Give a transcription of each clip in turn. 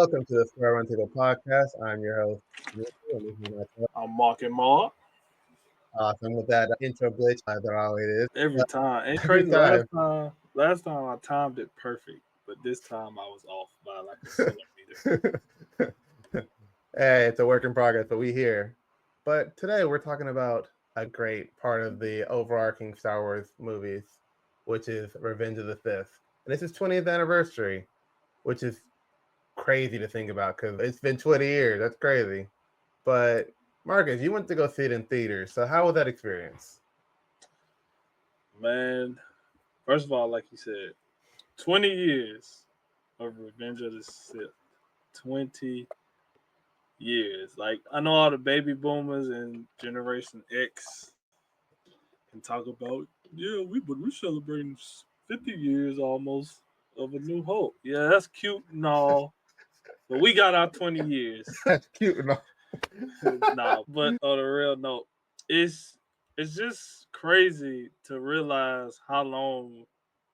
Welcome to the Square One Table podcast. I'm your host, Nico, and this is my I'm Marking Mark awesome with that intro glitch that always is. every time. Ain't Every crazy. time. Last time I timed it perfect, but this time I was off by like a centimeter. Hey, it's a work in progress, but we here. But today we're talking about a great part of the overarching Star Wars movies, which is Revenge of the Sith. And this is 20th anniversary, which is crazy to think about because it's been 20 years. That's crazy. But Marcus, you went to go see it in theaters. So how was that experience? Man, first of all, like you said, 20 years of Revenge of the Sith. 20 years. Like I know all the baby boomers and Generation X can talk about, yeah, we celebrating 50 years almost of A New Hope. Yeah, that's cute and all, but we got our 20 years. That's cute enough. Nah, but on a real note, it's it's just crazy to realize how long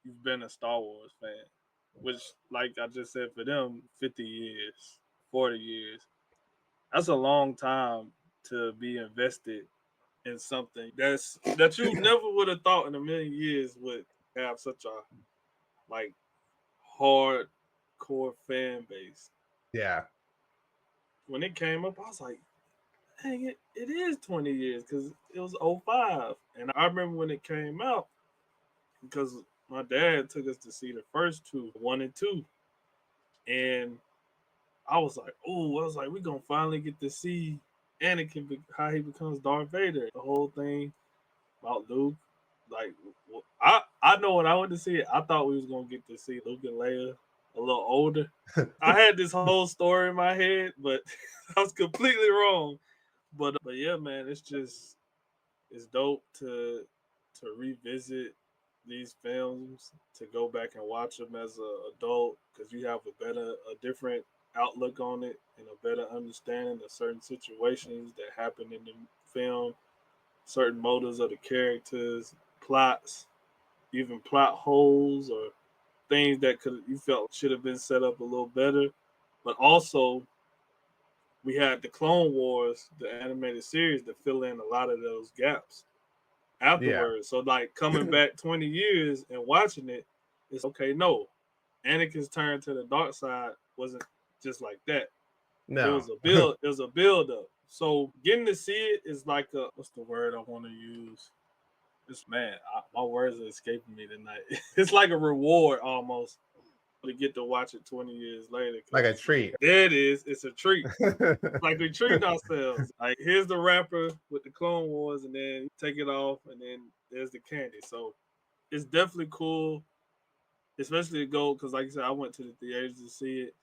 you've been a Star Wars fan. Which, like I just said, for them, 50 years, 40 years. That's a long time to be invested in something that you never would have thought in a million years would have such a like hardcore fan base. Yeah. When it came up, I was like, dang it is 20 years because it was '05. And I remember when it came out because my dad took us to see the first two, one and two. And I was like, we're going to finally get to see Anakin, how he becomes Darth Vader. The whole thing about Luke. Like, I know when I went to see it, I thought we was going to get to see Luke and Leia a little older. I had this whole story in my head, but I was completely wrong. But yeah, man, it's dope to revisit these films, to go back and watch them as an adult because you have a different outlook on it and a better understanding of certain situations that happen in the film, certain motives of the characters, plots, even plot holes or things that could you felt should have been set up a little better. But also we had the Clone Wars, the animated series, to fill in a lot of those gaps Yeah. afterwards. So like coming back 20 years and watching it, it's okay. No, Anakin's turn to the dark side wasn't just like that. It No. was a build. It was a build up. So getting to see it is like a what's the word I want to use? It's man, my words are escaping me tonight. It's like a reward almost to get to watch it 20 years later. Like a Because treat. there it is. It's a treat. Like we treat ourselves. Like here's the wrapper with the Clone Wars, and then you take it off, and then there's the candy. So it's definitely cool, especially to go because, like I said, I went to the theaters to see it.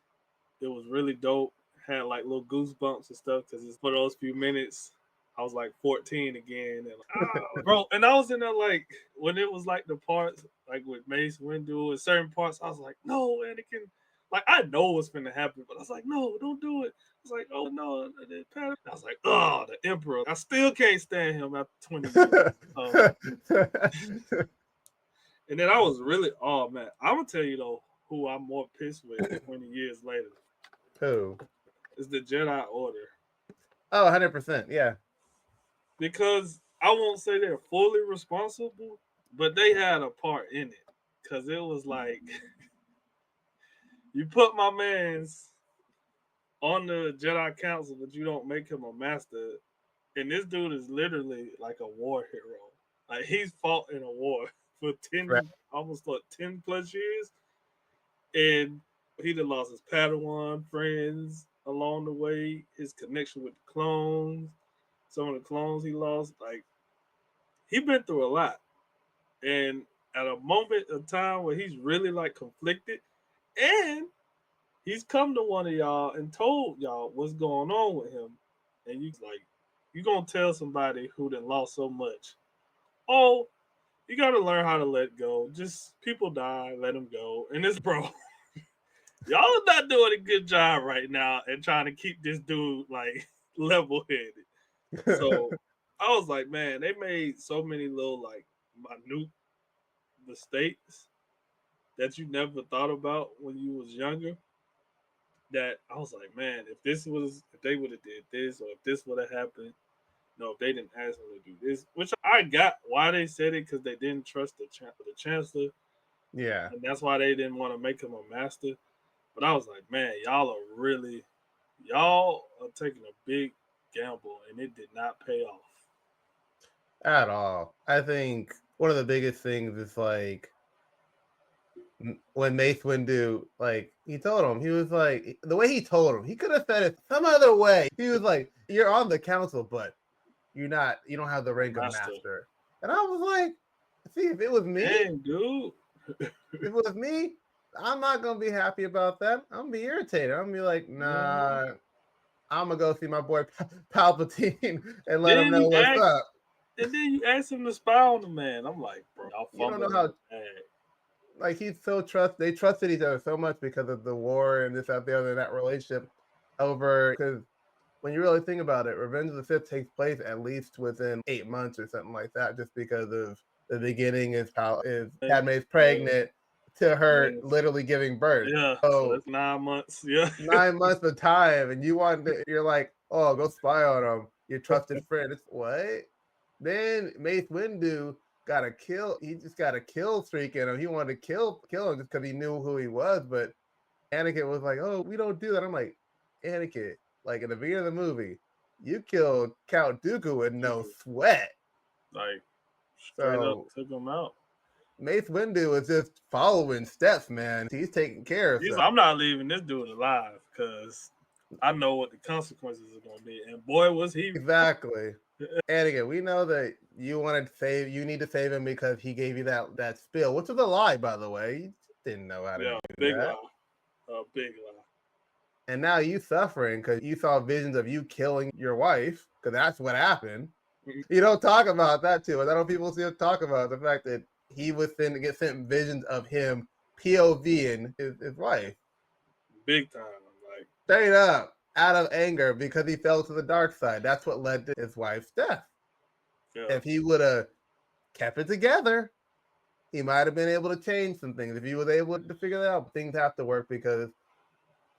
It was really dope. Had like little goosebumps and stuff because it's for those few minutes. I was like 14 again, and bro, and I was in there like when it was like the parts like with Mace Windu and certain parts, I was like, no, Anakin. Like I know what's gonna happen, but I was like, no, don't do it. I was like, oh no, I was like, oh, the Emperor. I still can't stand him after 20 years. And then I was really, oh man, I'm gonna tell you though, who I'm more pissed with 20 years later Who? is the Jedi Order. Oh, 100%. Yeah. Because I won't say they're fully responsible, but they had a part in it. Cause it was like you put my man's on the Jedi Council, but you don't make him a master. And this dude is literally like a war hero. Like he's fought in a war for Right. almost like 10 plus years, and he done lost his Padawan friends along the way. His connection with the clones, some of the clones he lost, like he been through a lot. And at a moment of time where he's really like conflicted, and he's come to one of y'all and told y'all what's going on with him, and you like, you gonna tell somebody who done lost so much, oh, you gotta learn how to let go. Just people die, let them go. And this bro, y'all are not doing a good job right now and trying to keep this dude like level headed. So I was like, man, they made so many little like minute mistakes that you never thought about when you was younger. that I was like, man, if they would have did this, or if this would have happened, no, if they didn't ask him to do this, which I got why they said it, because they didn't trust the chancellor, Yeah. and that's why they didn't want to make him a master. But I was like, man, y'all are taking a big gamble, and it did not pay off. At all. I think one of the biggest things is like when Mace Windu, like he told him, he was like the way he told him, he could have said it some other way. He was like, "You're on the council, but you don't have the rank of Master, master." And I was like, "See, if it was me, dang, dude, if it was me, I'm not gonna be happy about that. I'm gonna be irritated. I'm gonna be like, no. nah, I'm gonna go see my boy Palpatine and let him Then know you what's ask, up." and then you ask him to spy on the man. I'm like, bro, y'all You don't know fumbling how the bag. like they trusted each other so much because of the war and this that the other, that relationship over, because when you really think about it, Revenge of the Sith takes place at least within 8 months or something like that, just because of the beginning is Padme's Yeah, pregnant to her yeah, literally giving birth. yeah. So So that's 9 months. Yeah, 9 months of time, and you're like, oh, go spy on him, your trusted friend. It's what? Then Mace Windu got a kill. He just got a kill streak in him. He wanted to kill him just because he knew who he was. But Anakin was like, "Oh, we don't do that." I'm like, Anakin, like in the beginning of the movie, you killed Count Dooku with no sweat. like straight up So took him out. Mace Windu is just following steps, man. He's taking care of He's stuff. like, I'm not leaving this dude alive because I know what the consequences are going to be. And boy, was he. Exactly. Anakin, we know that you need to save him because he gave you that spill, which was a lie, by the way. You didn't know how to Yeah, do big that. lie. Big lie. And now you suffering because you saw visions of you killing your wife, because that's what happened. You don't talk about that too much. I know people still talk about the fact that he was get sent visions of him POVing his wife. Big time. I'm like, Straight up, out of anger because he fell to the dark side. That's what led to his wife's death. yeah. If he would have kept it together, he might have been able to change some things. If he was able to figure that out, things have to work because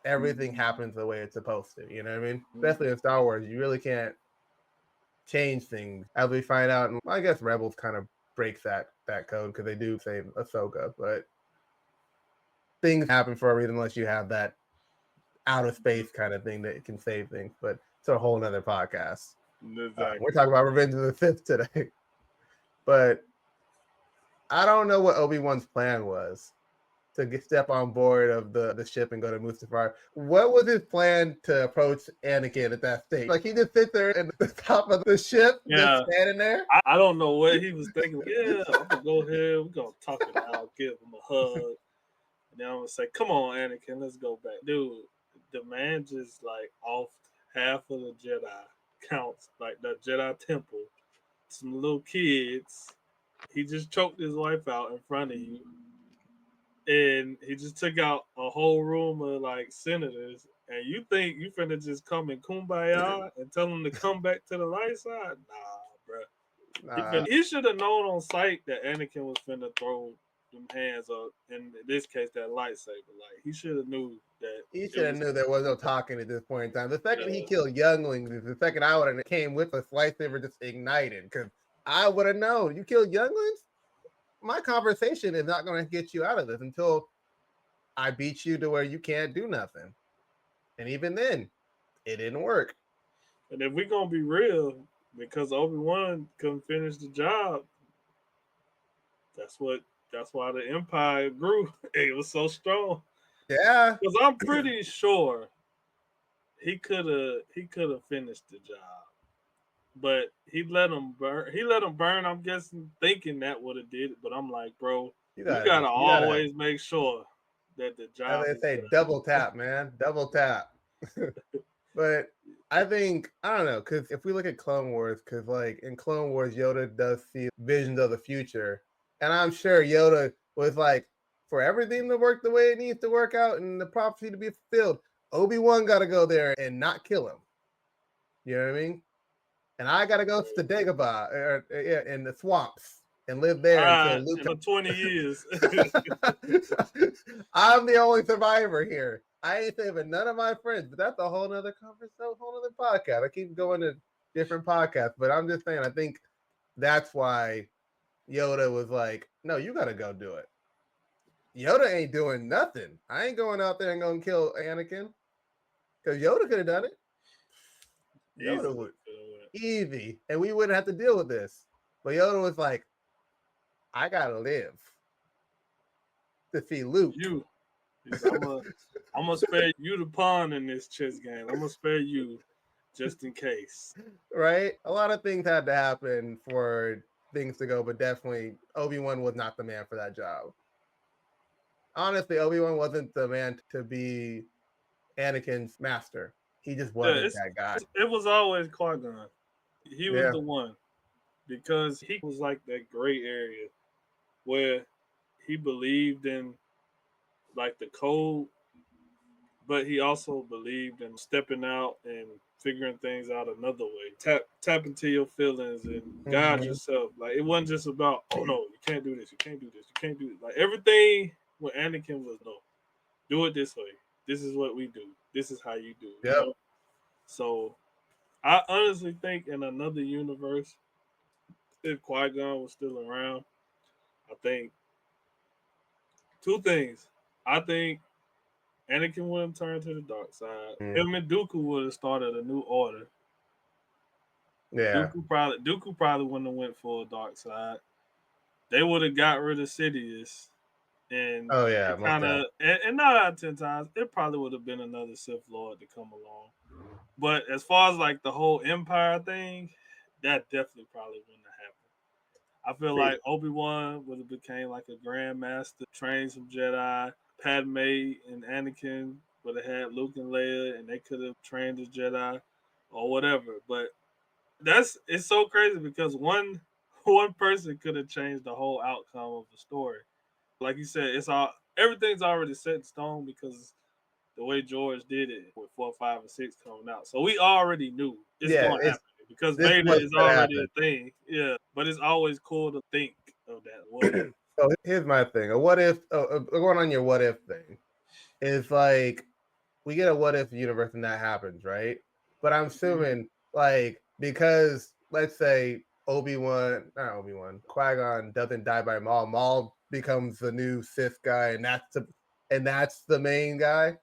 everything happens the way it's supposed to. You know what I mean? Especially in Star Wars, you really can't change things, as we find out. And I guess Rebels kind of breaks that code because they do save Ahsoka, but things happen for a reason unless you have that out of space kind of thing that can save things. But it's a whole nother podcast. Exactly. We're talking about Revenge of the Sith today, but I don't know what Obi-Wan's plan was to step on board of the ship and go to Mustafar. What was his plan to approach Anakin at that stage? Like he just sit there at the top of the ship, Yeah. just standing there. I don't know what he was thinking. Yeah, I'm going to go ahead. We're going to talk it out, give him a hug. And then I'm going to say, come on, Anakin, let's go back. Dude, the man just like off half of the Jedi counts, like the Jedi temple. Some little kids. He just choked his wife out in front of you. And he just took out a whole room of like senators, and you think you finna just come in kumbaya and tell them to come back to the light side? Nah, bro. He should have known on sight that Anakin was finna throw them hands up. In this case, that lightsaber. Like he should have knew that. He should have knew there was no talking at this point in time. The second he killed younglings is the second I would have came with a lightsaber just ignited, because I would have known you killed younglings. My conversation is not going to get you out of this until I beat you to where you can't do nothing. And even then, it didn't work. And if we're gonna be real, because Obi-Wan couldn't finish the job, that's why the Empire grew. It was so strong. Yeah. Because I'm pretty sure he could have finished the job. But he let him burn. He let him burn. I'm guessing, thinking that would have did it. But I'm like, bro, you gotta always make sure that the job. As they say, double tap, man, double tap. But I think I don't know, because if we look at Clone Wars, because like in Clone Wars, Yoda does see visions of the future, and I'm sure Yoda was like, for everything to work the way it needs to work out and the prophecy to be fulfilled, Obi-Wan got to go there and not kill him. You know what I mean? And I got to go to Dagobah in the swamps. and live there until Luke. For 20 years. I'm the only survivor here. I ain't saving none of my friends, but that's a whole nother conversation, a whole nother podcast. I keep going to different podcasts, but I'm just saying, I think that's why Yoda was like, no, you got to go do it. Yoda ain't doing nothing. I ain't going out there and going to kill Anakin because Yoda could have done it. Yoda would easy, and we wouldn't have to deal with this. But Yoda was like, I got to live to see Luke. I'm gonna spare you the pawn in this chess game. I'm gonna spare you just in case. Right? A lot of things had to happen for things to go, but definitely Obi-Wan was not the man for that job. Honestly, Obi-Wan wasn't the man to be Anakin's master. He just wasn't that guy. It was always Qui-Gon. He was the one because he was like that gray area where he believed in like the code, but he also believed in stepping out and figuring things out another way. Tap into your feelings and guide yourself. Like it wasn't just about, oh no, you can't do this, you can't do this, you can't do it. Like everything with Anakin was no, do it this way. This is what we do. This is how you do it. Yep. You know? So I honestly think in another universe, if Qui-Gon was still around, I think two things. I think Anakin would have turned to the dark side. Him and Dooku would have started a new order. Yeah. Dooku probably wouldn't have went for a dark side. They would have got rid of Sidious. And kind of and 9 out of 10 times, it probably would have been another Sith Lord to come along. But as far as like the whole Empire thing, that definitely probably wouldn't have happened. I feel like Obi-Wan would have became like a Grand Master, trained some Jedi. Padme and Anakin would have had Luke and Leia, and they could have trained as Jedi or whatever. But it's so crazy because one person could have changed the whole outcome of the story. Like you said, everything's already set in stone because the way George did it with 4, 5, and 6 coming out. So we already knew it's going to happen because Vader is already a thing. Yeah, but it's always cool to think of that. What if? So here's my thing. A what if, going on your what if thing, is like we get a what if universe and that happens, right? But I'm assuming like because let's say Qui-Gon doesn't die by Maul. Maul becomes the new Sith guy, and that's the main guy.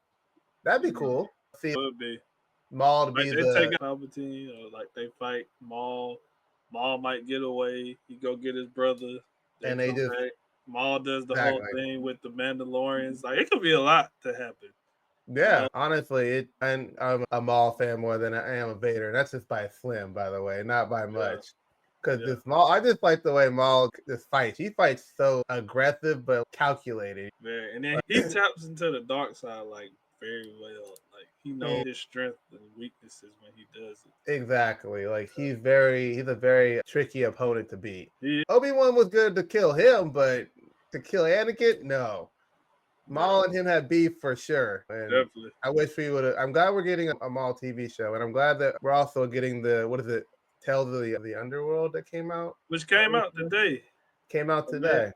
That'd be cool. See, would be Maul to like be they take Palpatine, or like they fight Maul. Maul might get away. He go get his brother, and they just back. Maul does the whole thing with the Mandalorians. Like it could be a lot to happen. Yeah, honestly, I'm a Maul fan more than I am a Vader. And that's just by slim, by the way, not by much. Because this Maul, I just like the way Maul just fights. He fights so aggressive but calculated. Yeah, and then he taps into the dark side like very well. Like he knows his strengths and weaknesses when he does it. Exactly. Like he's a very tricky opponent to beat. Obi-Wan was good to kill him, but to kill Anakin, no. Maul and him had beef for sure. And definitely. I wish we would have. I'm glad we're getting a Maul TV show, and I'm glad that we're also getting Tales of the Underworld that came out. Which came out today. Came out today.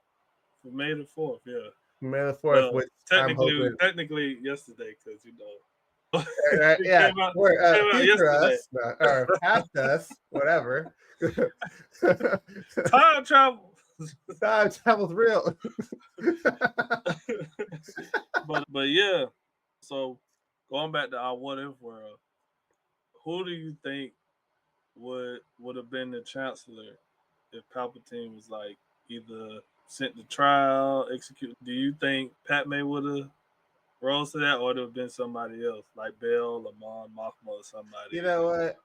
For May the 4th, yeah. May the 4th, which technically yesterday, because yeah, future us, or past us, whatever. Time travel. Time travel's real. but yeah. So going back to our what if world, who do you think would have been the chancellor if Palpatine was like either sent to trial, executed? Do you think Padme would have rose to that, or would have been somebody else like Bell, Lamont, Mothma, or somebody? You know what?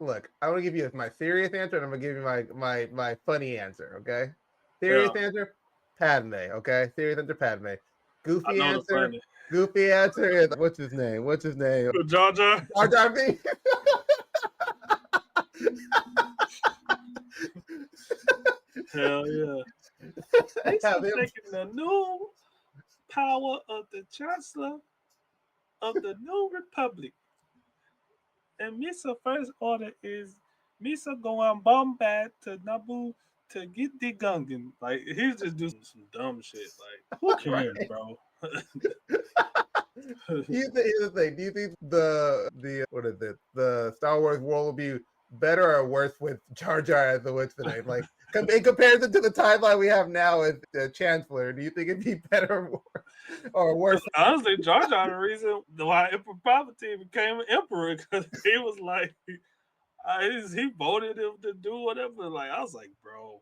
Look, I'm gonna give you my serious answer, and I'm gonna give you my funny answer. Okay, serious answer, Padme. Okay, serious answer, Padme. Goofy answer. Goofy answer is what's his name? Jar Jar. Jar Jar Binks. Hell yeah. He's taking the new power of the Chancellor of the New Republic. And Misa first order is Misa going bombard to Naboo to get the Gungan. Like he's just doing some dumb shit. Like who cares, Right. bro? Here's the thing. Do you think the what is it? The Star Wars world will be better or worse with Jar Jar as the what's the name? Like in comparison to the timeline we have now with the Chancellor, do you think it'd be better or worse? Honestly, Jar Jar the reason why Emperor Palpatine became an emperor because he was like he voted him to do whatever. Like I was like, bro,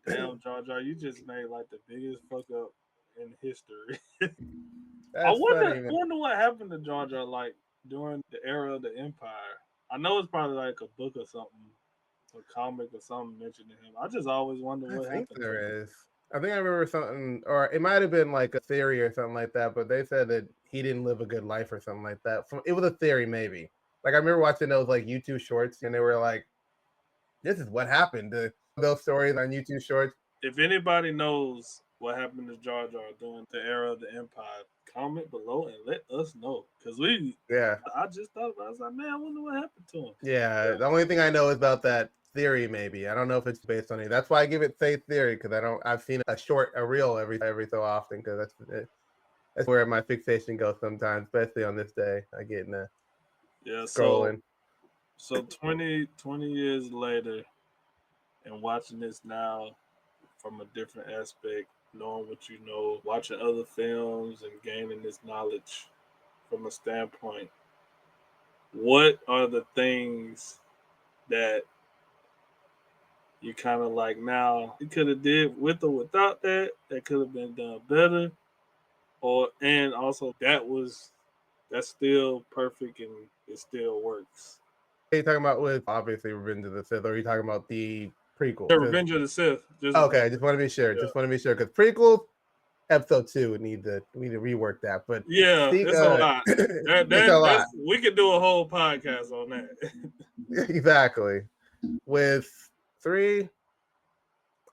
damn Jar Jar, you just made like the biggest fuck up in history. I That's funny, man. wonder what happened to Jar Jar like during the era of the Empire. I know it's probably like a book or something, a comic or something mentioning him. I just always wonder I what think happened to him. there is. I think I remember something, or it might have been like a theory or something like that. But they said that he didn't live a good life or something like that. It was a theory, maybe. Like I remember watching those like YouTube shorts, and they were like, "This is what happened." Those stories on YouTube shorts. If anybody knows what happened to Jar Jar during the era of the Empire, comment below and let us know. Cause Yeah, I just thought about it. I was like, man, I wonder what happened to him. yeah. The only thing I know is about that theory. Maybe I don't know if it's based on it. That's why I give it faith theory because I don't. I've seen a reel every so often because that's where my fixation goes sometimes, especially on this day. I get in the Yeah, scrolling. so 20 years later and watching this now from a different aspect, knowing what you know, watching other films and gaining this knowledge from a standpoint, what are the things that you kind of like now you could have did with or without that could have been done better, or and also that's still perfect and it still works. Are you talking about with obviously Revenge of the Sith, or are you talking about the prequel? Yeah, Revenge of the Sith. Just Okay, I just want to be sure. yeah, Just want to be sure because prequels episode 2 we need to rework that. But yeah, speak it's a lot. it's a lot. That's we could do a whole podcast on that. Exactly. With 3,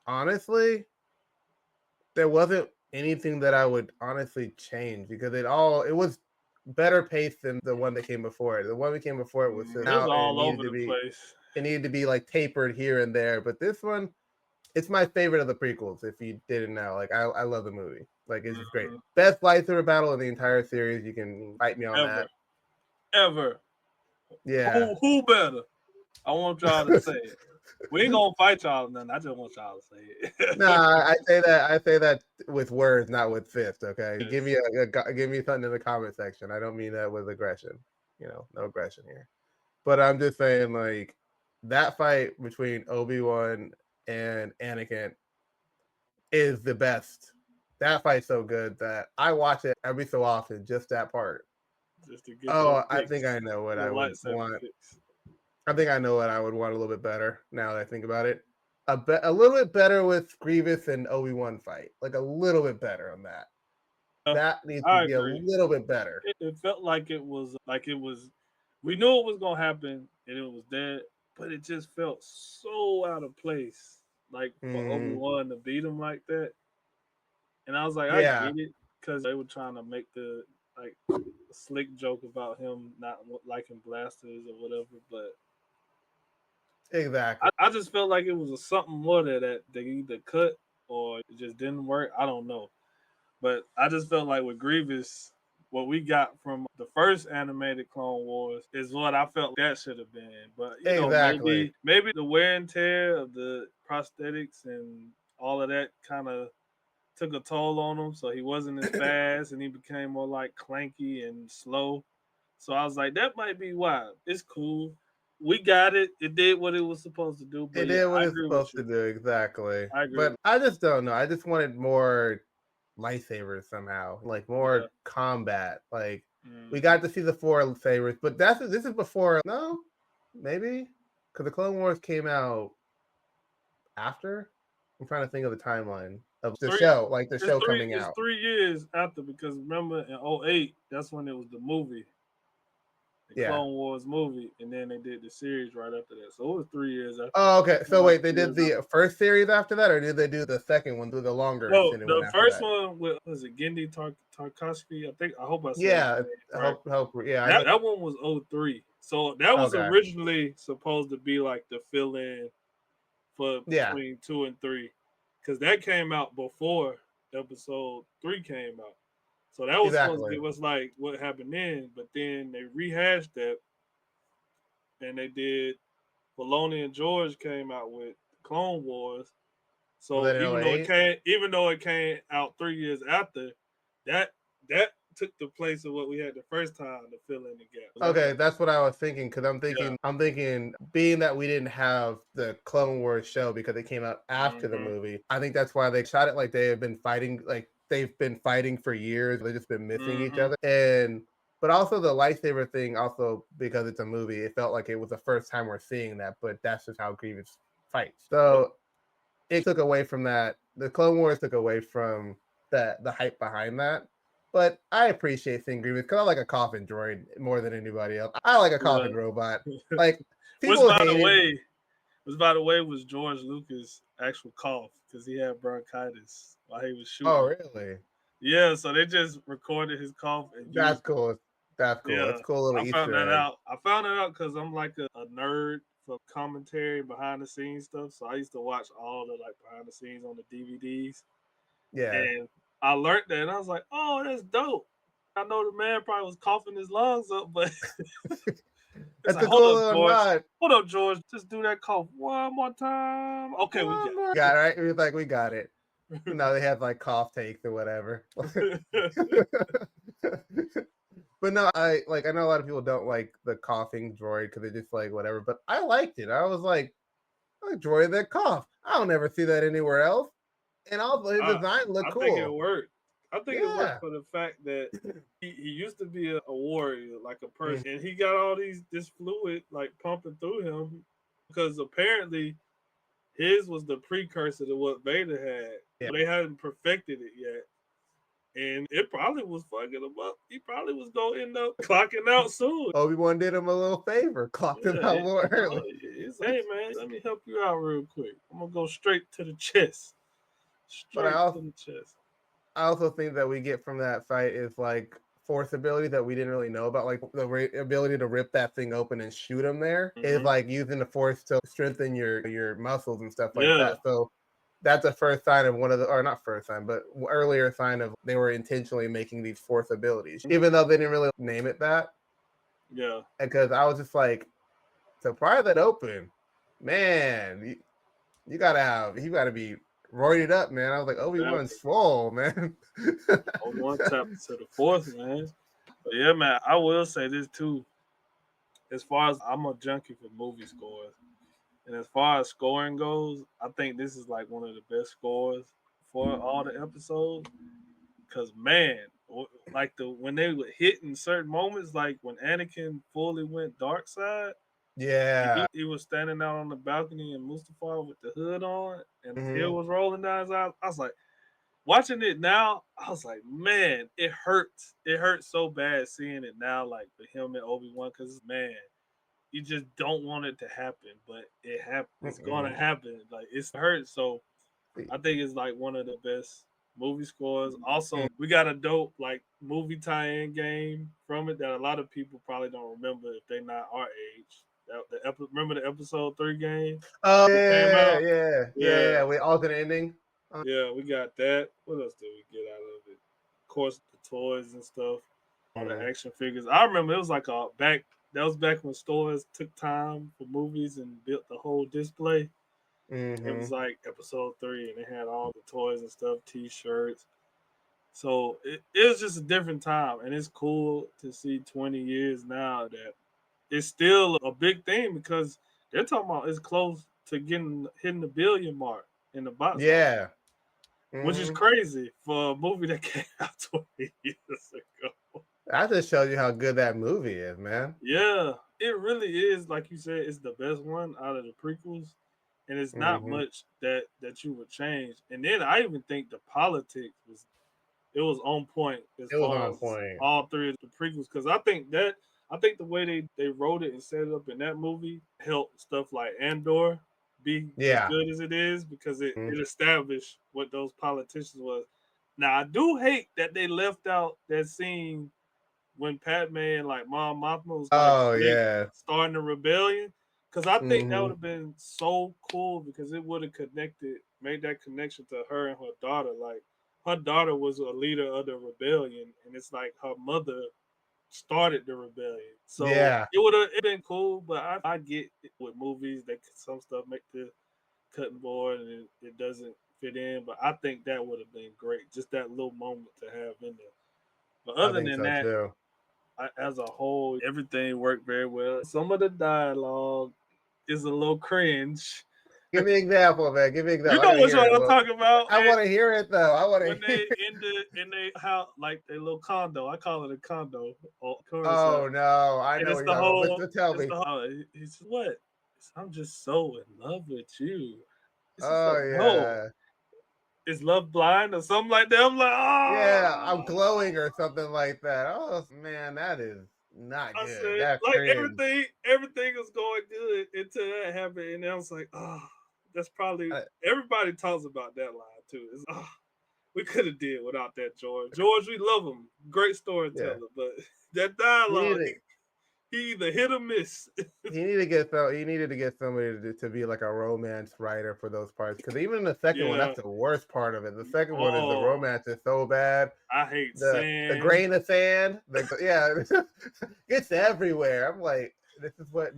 honestly, there wasn't anything that I would honestly change because it was better paced than the one that came before it. The one that came before it was It was out and all over the place. it needed to be like tapered here and there. But this one, it's my favorite of the prequels. If you didn't know, like I love the movie. Like it's just great. Mm-hmm. Best lightsaber battle in the entire series. You can fight me on Ever, that. ever. Yeah. Who better? I want y'all to say it. We ain't gonna fight y'all or nothing. I just want y'all to say it. Nah, I say that with words, not with fists. Okay, Yes. give me something in the comment section. I don't mean that with aggression. No aggression here. But I'm just saying, like that fight between Obi-Wan and Anakin is the best. That fight's so good that I watch it every so often. Just that part. Just to get your Oh, I fix. think I know what I Your would lightsaber want. fix. I think I know what I would want a little bit better now that I think about it. A little bit better with Grievous and Obi-Wan fight. Like a little bit better on that. That needs to I be a agree. little bit better. It felt like it was we knew it was gonna happen and it was dead, but it just felt so out of place. Like for Mm, Obi-Wan to beat him like that. And I was like, I yeah, get it, because they were trying to make the like slick joke about him not liking blasters or whatever. But exactly. I just felt like it was a something more there that they either cut or it just didn't work. I don't know. But I just felt like with Grievous, what we got from the first animated Clone Wars is what I felt that should have been. But Exactly. maybe the wear and tear of the prosthetics and all of that kind of took a toll on him, so he wasn't as fast and he became more like clanky and slow. So I was like, that might be why. It's cool. We got it. It did what it was supposed to do. It But yeah, did what I it's agree with supposed to you. do, exactly. I agree But with I just don't know. I just wanted more lightsabers somehow, like you. Yeah. more combat. Like we Mm-hmm. got to see the 4 sabers, but this is before. No, maybe because the Clone Wars came out after. I'm trying to think of the timeline of the Three show, like the show coming it's out. 3 years after, because remember in '08, that's when it was the movie, the Yeah. Clone Wars movie, and then they did the series right after that. So it was 3 years after. Oh, okay. So Like wait, they 3 did years the after. first series after that, or did they do the second one, do the longer No, extended one the after first that? one with was it Gendy Tarkovsky? I hope I said his Yeah, name I right. hope. Yeah, I know. That one was '03. So that was Okay. originally supposed to be like the fill in for Yeah, between 2 and 3, because that came out before episode 3 came out. So that was supposed to exactly. give us like what happened then, but then they rehashed that and they did. Filoni and George came out with Clone Wars. Was So that in '08? even though it came out 3 years after, that that took the place of what we had the first time to fill in the gap. That's Okay, what, that's what I was thinking because yeah. I'm thinking, being that we didn't have the Clone Wars show because it came out after the Hmm. movie. I think that's why they shot it like they have been fighting, like they've been fighting for years. They've just been missing each Hmm. other, and but also the lightsaber thing. Also because it's a movie, it felt like it was the first time we're seeing that. But that's just how Grievous fights. Yep. So it took away from that. The Clone Wars took away from the hype behind that. But I appreciate seeing Grievous because I like a coffin droid more than anybody else. I like a coffin Yeah. robot. Like, which people by the hate it. way, which by the way was George Lucas' actual cough because he had bronchitis while he was shooting Oh, it. really? Yeah, so they just recorded his cough and That's used it. cool. That's cool. Yeah, That's a cool little I found Easter that egg. out. I found it out because I'm like a nerd for commentary behind the scenes stuff. So I used to watch all the like behind the scenes on the DVDs, Yeah. and I learned that, and I was like, "Oh, that's dope." I know the man probably was coughing his lungs up, but it's That's like, a cool little George. nod. Hold up, George. Just do that cough one more time. Okay, we One got more. Got it, right? It was like, we got it. No, they had like cough takes or whatever. it. But no, I know a lot of people don't like the coughing droid because they just like whatever. But I liked it. I was like, a droid that cough. I don't ever see that anywhere else. And also his I, design looked I think it cool. worked. I think it worked Yeah. for the fact that he used to be a warrior, like a Mm. person, and he got all this fluid like pumping through him because apparently his was the precursor to what Vader had. Yeah. They hadn't perfected it yet. And it probably was fucking him up. He probably was gonna end up clocking out soon. Obi-Wan did him a little favor, clocked him Yeah, out more early. it's, hey man, let me help you out real quick. I'm gonna go straight to the chest, But I straight to also the chest. I also think that we get from that fight is like force ability that we didn't really know about, like the ability to rip that thing open and shoot him. There is Hmm. like using the force to strengthen your muscles and stuff like Yeah, that. So that's a first sign of one of the, or not first sign, but earlier sign of they were intentionally making these force abilities, even though they didn't really name it that. yeah. Because I was just like, to pry that open, man, you gotta be roided up, man. I was like, Obi-Wan's Exactly. swole, man. One tap to the fourth, man. But yeah, man, I will say this too. As far as I'm a junkie for movie scores, and as far as scoring goes, I think this is like one of the best scores for all the episodes. Cause man, like the when they were hitting certain moments, like when Anakin fully went dark side, and Yeah. he was standing out on the balcony in Mustafar with the hood on, and the Hmm. hill was rolling down his eyes. I was like, watching it now, I was like, man, it hurts. It hurts so bad seeing it now, like with him and Obi-Wan, because man, you just don't want it to happen, but it happens. It's gonna happen. Like it hurts. So I think it's like one of the best movie scores. Also, we got a dope like movie tie-in game from it that a lot of people probably don't remember if they're not our age. Remember the episode 3 game Oh that came yeah, out? yeah, yeah, Yeah, yeah. With alternate ending. yeah, we got that. What else did we get out of it? Of course, the toys and stuff, all the Mm-hmm. action figures. I remember it was like a back. That was back when stores took time for movies and built the whole display. It was like episode 3, and they had all the toys and stuff, T-shirts. So it was just a different time, and it's cool to see 20 years now that it's still a big thing because they're talking about it's close to hitting the billion mark in the box office, Yeah. which is Hmm. crazy for a movie that came out 20 years ago. That just shows you how good that movie is, man. Yeah, it really is. Like you said, it's the best one out of the prequels, and it's not Hmm. much that you would change. And then I even think the politics was on point as It was far on as point. all three of the prequels because I think the way they wrote it and set it up in that movie helped stuff like Andor be as Yeah. good as it is because Mhm. it established what those politicians was. Now I do hate that they left out that scene when Padme and like Mom Mothma was like Oh really yeah. starting the rebellion. Because I think that would have been so cool because it would have made that connection to her and her daughter. Like her daughter was a leader of the rebellion, and it's like her mother started the rebellion. So Yeah, it would have been cool, but I get it with movies that some stuff make the cutting board and it doesn't fit in. But I think that would have been great, just that little moment to have in there. But I other think than so that, too. as a whole, everything worked very well. Some of the dialogue is a little cringe. Give me an example, man. Give me an You example. I know gotta which hear one it. I'm Well, talking about, I man. want to hear it though. I want to When hear. they in they how like their little condo, I call it a condo or cul-de-sac, Oh no, I and know it's what you're the talking about. whole, But tell it's me. the whole. He's what? I'm just so in love with you. It's just Oh like no, yeah, is love blind or something like that? I'm like, yeah. I'm oh. glowing or something like that. Oh man, that is not I good. said, That's like cringe. everything was going good until that happened, and I was like, oh, that's probably I, everybody talks about that line too. It's, oh, we could have did without that George. George, we love him, great yeah. storyteller, but that He dialogue, needed. he either hit or miss. He needed to get He needed to get somebody to be like a romance writer for those parts. Because even in the second one, Yeah. that's the worst part of it. The second one is the Oh, romance is so bad. I hate The sand. grain of sand. Yeah, it's everywhere. I'm like, this is what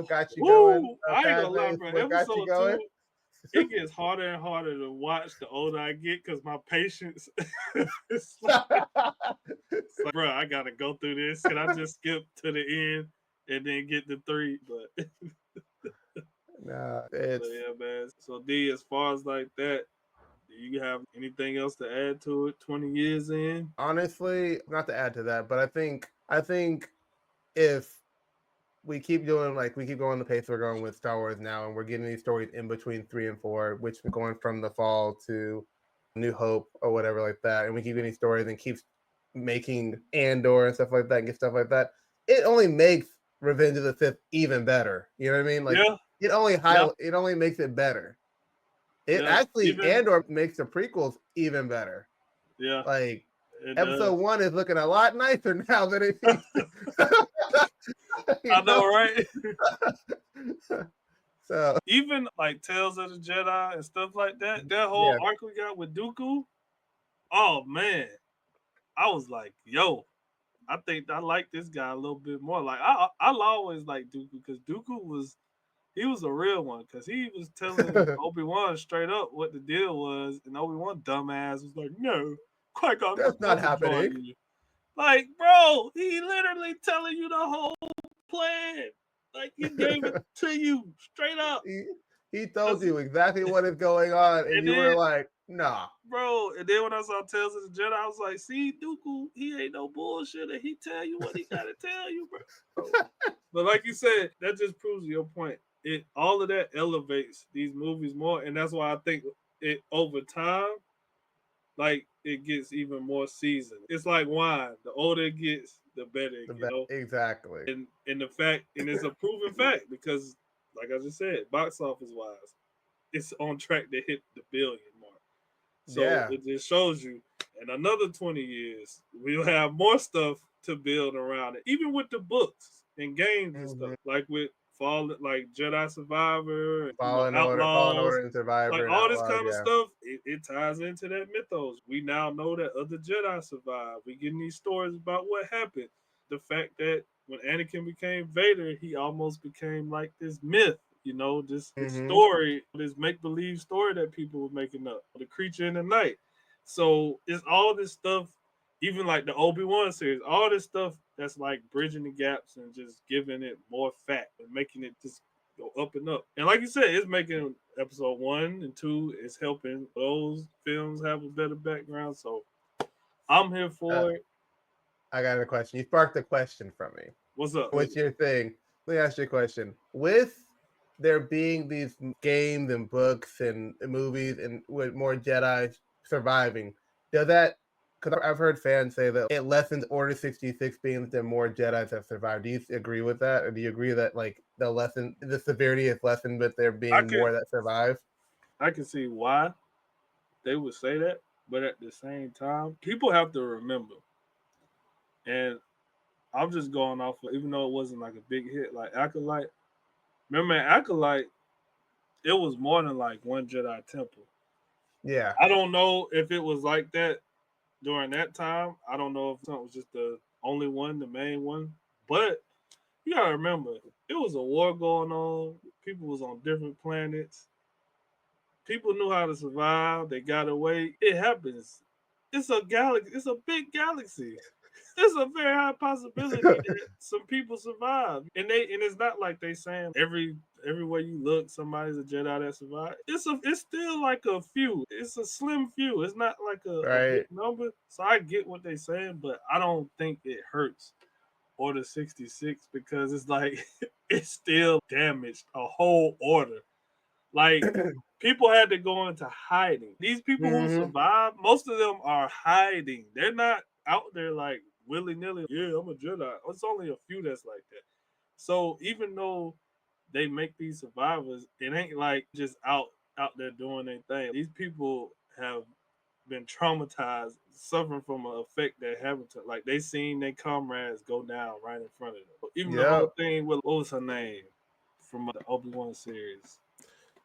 got you going, Woo! I ain't gonna Padme. lie, This is bro. what got you Episode going. 2, it gets harder and harder to watch the older I get because my patience it's like, bro, I gotta go through this. Can I just skip to the end and then get the 3? No, But it's yeah, man. So D, as far as like that, do you have anything else to add to it? 20 years in, honestly not to add to that, but I think if we keep doing like we keep going the pace we're going with Star Wars now, and we're getting these stories in between 3 and 4, which we're going from the fall to New Hope or whatever like that, and we keep getting stories and keeps making Andor and stuff like that, and get stuff like that. It only makes Revenge of the Sith even better. You know what I mean? Like yeah, yeah, it only makes it better. It yeah. actually Even Andor makes the prequels even better. yeah, Like it episode does. 1 is looking a lot nicer now than it used to. You I know, know? right? So Even like Tales of the Jedi and stuff like that. That whole yeah, arc we got with Dooku. Oh man, I was like, yo, I think I like this guy a little bit more. Like I'll always like Dooku because Dooku was he was a real one because he was telling Obi-Wan straight up what the deal was, and Obi-Wan dumbass was like, no, Qui-Gon would that's not never join happening. you. Like, bro, he literally telling you the whole plan. Like he gave it to you straight up. he, he told 'Cause- you exactly what is going on, and And you were then like, nah. bro, and then when I saw Tales of the Jedi, I was like, see, Dooku, he ain't no bullshit, and he tell you what he gotta tell you, bro. But like you said, that just proves your point. It all of that elevates these movies more, and that's why I think it over time, like it gets even more seasoned. It's like wine. The older it gets, the better it gets. Exactly. And the fact, and it's a proven fact because, like I just said, box office wise, it's on track to hit the billion mark. So Yeah. it just shows you in another 20 years, we'll have more stuff to build around it. Even with the books and games and stuff. Mm-hmm. Like with Fall like Jedi Survivor and Fallen Outlaws. Order, and Survivor, Like and all this Outlaws. kind of Yeah. stuff, it ties into that mythos. We now know that other Jedi survived. We getting these stories about what happened. The fact that when Anakin became Vader, he almost became like this myth, this Mm-hmm. story, this make believe story that people were making up, the creature in the night. So it's all this stuff, even like the Obi-Wan series, all this stuff that's like bridging the gaps and just giving it more fat and making it just go up and up. And like you said, it's making episode 1 and 2 is helping those films have a better background. So I'm here Uh, for it. I got a question. You sparked a question from me. What's up? What's your thing? Let me ask you a question. With there being these games and books and movies and with more Jedi surviving, does that? Because I've heard fans say that it lessens Order 66 being that there are more Jedi's have survived. Do you agree with that, or do you agree that like the severity is lessened, but there I being can more that survive? I can see why they would say that, but at the same time, people have to remember. And I'm just going off of, even though it wasn't like a big hit like Acolyte, Remember in Acolyte, it was more than like one Jedi temple. Yeah. I don't know if it was like that during that time. I don't know if it was just the only one, the main one. But you gotta remember, it was a war going on. People was on different planets. People knew how to survive. They got away. It happens. It's a galaxy. It's a big galaxy. There's a very high possibility that some people survive, and it's not like they saying everywhere you look, somebody's a Jedi that survived. It's still like a few. It's a slim few. It's not like a big Right. number. So I get what they saying, but I don't think it hurts Order 66 because it's like it still damaged a whole order. Like people had to go into hiding. These people who Hmm. survive, most of them are hiding. They're not out there like willy nilly. Yeah, I'm a Jedi. It's only a few that's like that. So even though they make these survivors, it ain't like just out there doing their thing. These people have been traumatized, suffering from an effect that happened to like they seen their comrades go down right in front of them. Even the whole Yep. thing with what was her name from the Obi-Wan series.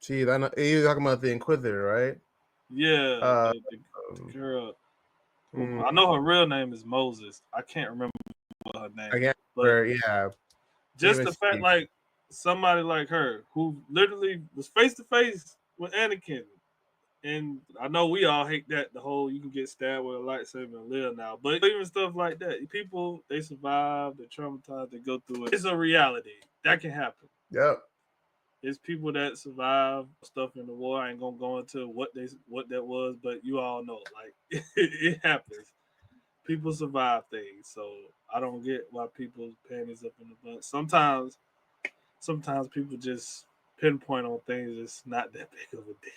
Geez, I know you're talking about the Inquisitor, right? Yeah, Uh, the girl who mm, I know her real name is Moses. I can't remember what her I name is, guess but where, yeah, just even the fact she, like somebody like her who literally was face to face with Anakin. And I know we all hate that the whole you can get stabbed with a lightsaber and live now, but even stuff like that, people they survive, they're traumatized, they go through it. It's a reality that can happen. yep, It's people that survive stuff in the war. I ain't gonna go into what that was, but you all know, like it happens. People survive things, so I don't get why people's panties up in the butt. Sometimes people just pinpoint on things that's not that big of a deal.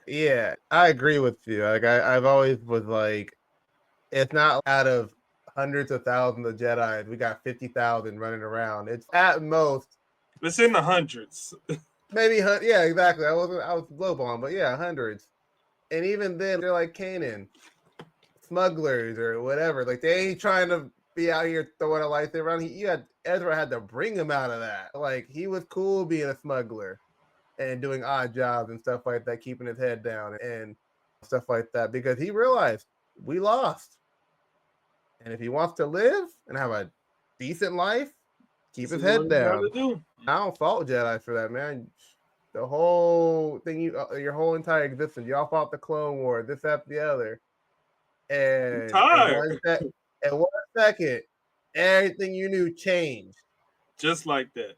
yeah, I agree with you. Like I've always was like, it's not out of hundreds of thousands of Jedi, we got 50,000 running around. It's at most It's in the hundreds. maybe yeah, exactly. I was lowballing, but yeah, hundreds. And even then, they're like Kanan, smugglers or whatever. Like they ain't trying to be out here throwing a lightsaber around. Ezra had to bring him out of that. Like he was cool being a smuggler and doing odd jobs and stuff like that, keeping his head down and stuff like that because he realized we lost. And if he wants to live and have a decent life, keep This his is what head you got to down. do. I don't fault Jedi for that, man. The whole thing, your whole entire existence, y'all fought the Clone War, this, that, the other, I'm and tired. in 1 second, everything you knew changed. Just like that.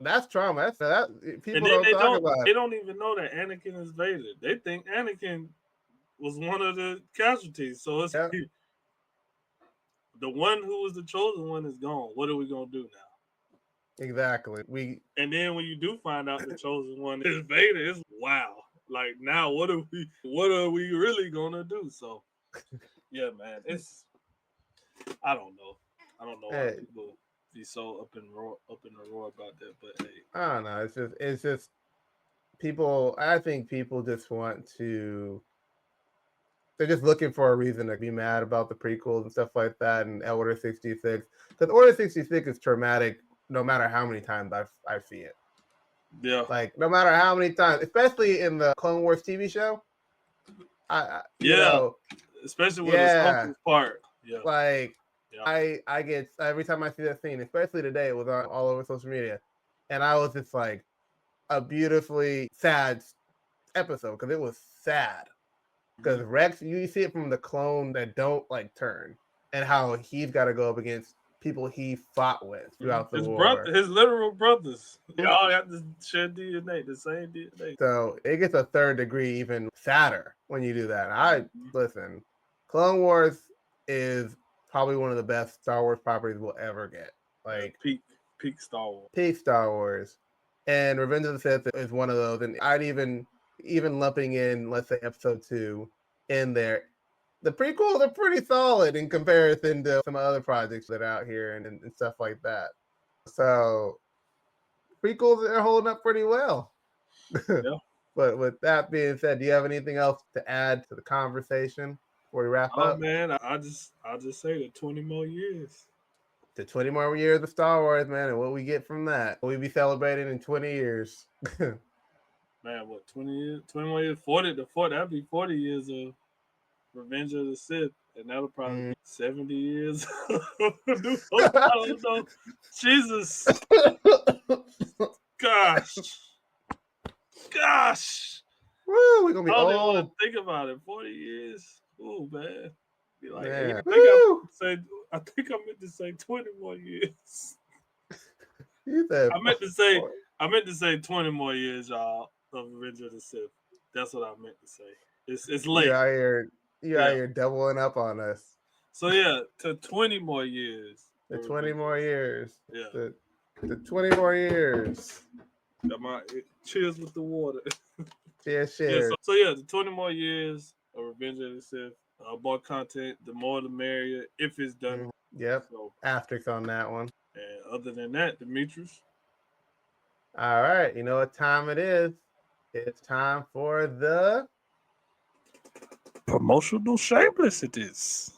That's trauma. That And people then don't talk about it. they don't even know that Anakin is Vader. They think Anakin was one of the casualties. So it's Yeah, the one who was the chosen one is gone. What are we gonna do now? exactly. We And then when you do find out the chosen one is Vader, it's wow. Like now what are we really gonna do? So yeah, man, it's I don't know. I don't know why hey, people be so up in the roar about that, but hey. I don't know. It's just people. I think people just want to. They're just looking for a reason to be mad about the prequels and stuff like that, and Order 66 because Order 66 is traumatic no matter how many times I see it. Yeah. Like no matter how many times, especially in the Clone Wars TV show, I you Yeah. know, Especially with his yeah, uncle's part. Yeah. like Yeah. I get every time I see that scene, especially today, it was on all over social media, and I was just like a beautifully sad episode because it was sad because Mhm. Rex, you see it from the clone that don't like turn, and how he's got to go up against people he fought with throughout the His war. brother, his literal brothers, they all have to share DNA, the same DNA. So it gets a third degree even sadder when you do that. I Mhm. listen, Clone Wars is probably one of the best Star Wars properties we'll ever get. Like Peak Star Wars. peak Star Wars, and Revenge of the Sith is one of those. And I'd even lumping in, let's say, Episode 2 in there. The prequels are pretty solid in comparison to some other projects that are out here and stuff like that. So prequels are holding up pretty well. Yeah. But with that being said, do you have anything else to add to the conversation before we wrap Oh up? man, I just say that 20 more years. to 20 more years of Star Wars, man, and what we get from that. We'll be celebrating in 20 years. Man, what, 20 years? 20 more years? 40 to 40. That'd be 40 years of Revenge of the Sith. And that'll probably be 70 years of New Hope. I don't know. Jesus. Gosh. Woo, we're gonna be I don't even old. want to think about it. 40 years. Ooh, man. Be like, Man. I think I meant to say 20 more years. You said I meant to say 20 more years, y'all, of Revenge of the Sith. That's what I meant to say. It's late. You're out here doubling up on us. So yeah, to 20 more years. The 20 more years. Yeah. The 20 more years. Got my cheers with the water. Cheers. So yeah, the 20 more years of Revenge of the Sith. More content, the more the merrier, if it's done. Yep. So, asterisks on that one. And other than that, Demetrius. All right. You know what time it is? It's time for the Promotional Shameless. It is.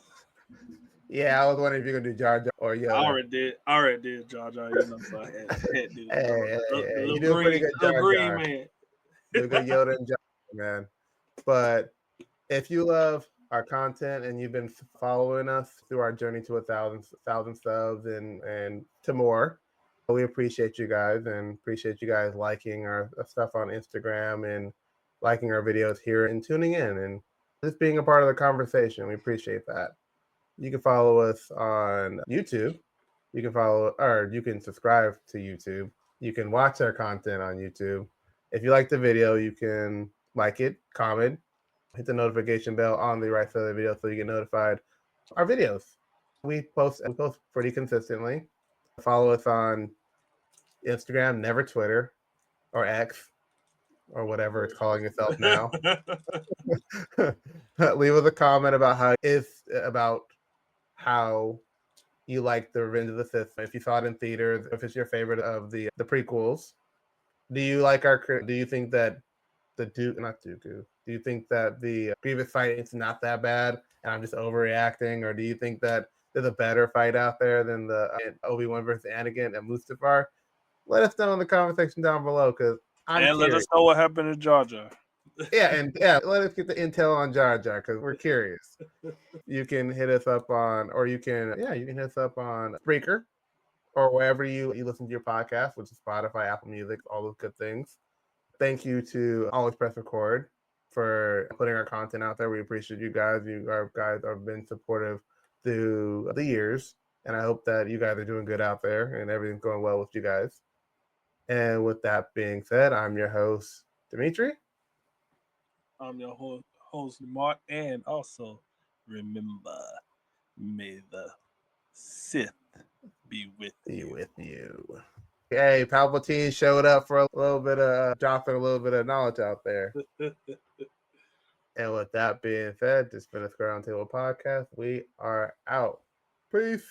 Yeah, I was wondering if you're gonna do Jar Jar or Yoda. I already did Jar Jar. You know, so I had to do hey, you do a pretty good Jar Jar. Green man. Do a good Yoda and Jar Jar, man. But if you love our content and you've been following us through our journey to 1,000 subs and to more, we appreciate you guys and appreciate you guys liking our stuff on Instagram and liking our videos here and tuning in and just being a part of the conversation. We appreciate that. You can follow us on YouTube. You can subscribe to YouTube. You can watch our content on YouTube. If you like the video, you can like it, comment, hit the notification bell on the right side of the video so you get notified our videos. We post pretty consistently. Follow us on Instagram, never Twitter or X or whatever it's calling itself now. Leave us a comment about how you like the Revenge of the Sith. If you saw it in theaters, if it's your favorite of the prequels, do you think that do you think that the Grievous fight is not that bad and I'm just overreacting, or do you think that there's a better fight out there than the Obi-Wan versus Anakin and Mustafar? Let us know in the comment section down below, because let us know what happened to Jar Jar. Let us get the intel on Jar Jar, because we're curious. You can hit us up on, you can hit us up on Spreaker or wherever you listen to your podcast, which is Spotify, Apple Music, all those good things. Thank you to Always Press Record for putting our content out there. We appreciate you guys. You guys have been supportive through the years, and I hope that you guys are doing good out there and everything's going well with you guys. And with that being said, I'm your host, Dimitri. I'm your host, Mark, and also remember, may the Sith be with you. Hey, Palpatine showed up for a little bit of dropping a little bit of knowledge out there. And with that being said, this has been a Square on Table podcast. We are out. Peace.